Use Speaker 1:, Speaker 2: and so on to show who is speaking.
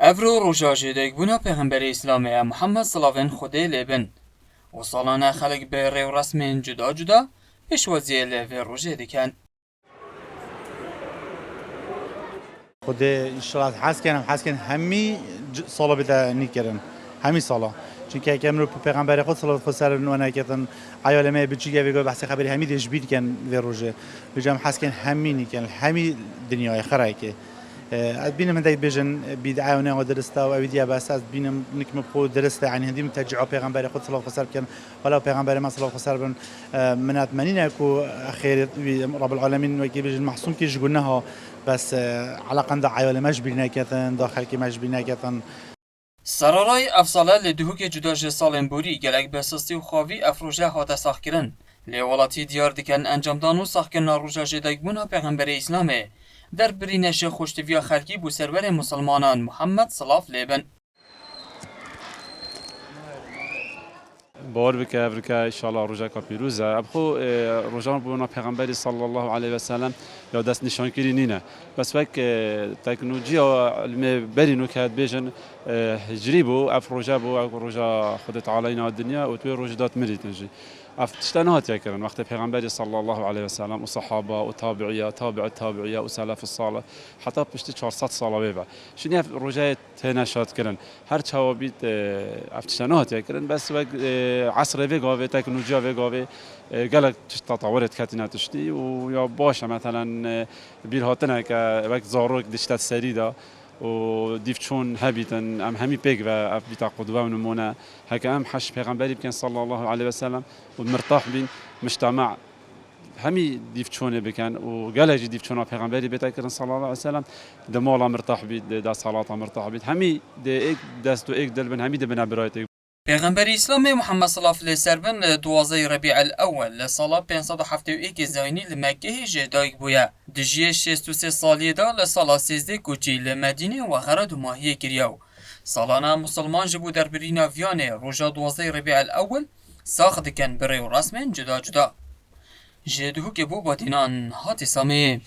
Speaker 1: افرو روژا جدیک بنا پیغمبر اسلامی محمد صلوات خدا لبن و سالانه خلق به ریو رسم جدا جدا پیشوازی لوی روژه دیکن.
Speaker 2: خدا انشالله حس کن همی سالا بده نیکرن همی سالا چون که امروز پیغمبر خود صلوات خود سر نوانه کردن عیالمه بچگی ویگو بحث خبری همی دیش بید کن و روزه بجام حس کن همی نیکن همی دنیای خرای که از بینم هندی بیشن بیدعای و درسته و اویدیا بس از بینم نکم خود درسته یعنی هندی متجع پیغمبر خود صلوات خود سر کن ولی پیغمبر ما صلوات خود سر بن منات منینه کو خیر رب العالمین و کی بیشن محسوم کیش گناه بس على قند عيال مجبر نكتن داخل كي مجبر نكتن
Speaker 1: سرارای افساله لدهوک جداج سالن بوری گلک بسستی و خواوی افروژه هاته ساخ کرن لیولاتی دیار دیکن انجام دانو ساخ کرن روژا جدیک بنا پیغمبر اسلامه در برینش خوشتویا خلقی بو سرور مسلمانان محمد صلاف لیبن.
Speaker 3: باور بك افريكا ان شاء الله رجاء كابيروزا ابخو رجاء بونا پیغمبر صلى الله عليه وسلم يا دست نشان كري نينا بس وك تكنولوجيا علم برينو كات بيجن هجريبو افروجا بو رجاء خد تعالينا الدنيا وتوي رجدات مريت نجي افتشتنات يكرن وقت پیغمبر صلى الله عليه وسلم وصحابه وتابعيه تابع التابعيه وسلف الصالح حتى بشت 400 سال بيبا شنو رجاء تنشات كرن هر چوابيت افتشتنات يكرن بس عصر ويجا تكنولوجيا ويجا قالك تطورت كاتنا تشتي ويا باشه مثلا بيرهاتنا كوقت زاروك دشتت سريدا و دیفچون هبیتن همی پیگ و بیت قدوه و نمونه هک حش پیغمبری بکن صلی الله علیه و سلم و مرتاح بین مجتمع همی دیفچونه بکن و گلجی دیفچونا پیغمبری بیت کردن صلی الله علیه و سلم دمالا مرتاح بید د صلات مرتاح بید همی د یک دست و یک دل بن همی د بنا برایت
Speaker 1: پیغمبر اسلامی محمد صلی الله علیه و سلم دوازه ربیع الاول لسال 571 زاینی لمکه جدایک بویا دجیه 63 سالی دا لسال 13 کوچی لمدینه و غرد و ماهیه کریاو سالانه مسلمان جبو در برینا ویانه روژا دوازه ربیع الاول ساخت کن بری و رسم جدا جدا جدهو که بو بادینان هاتی سامی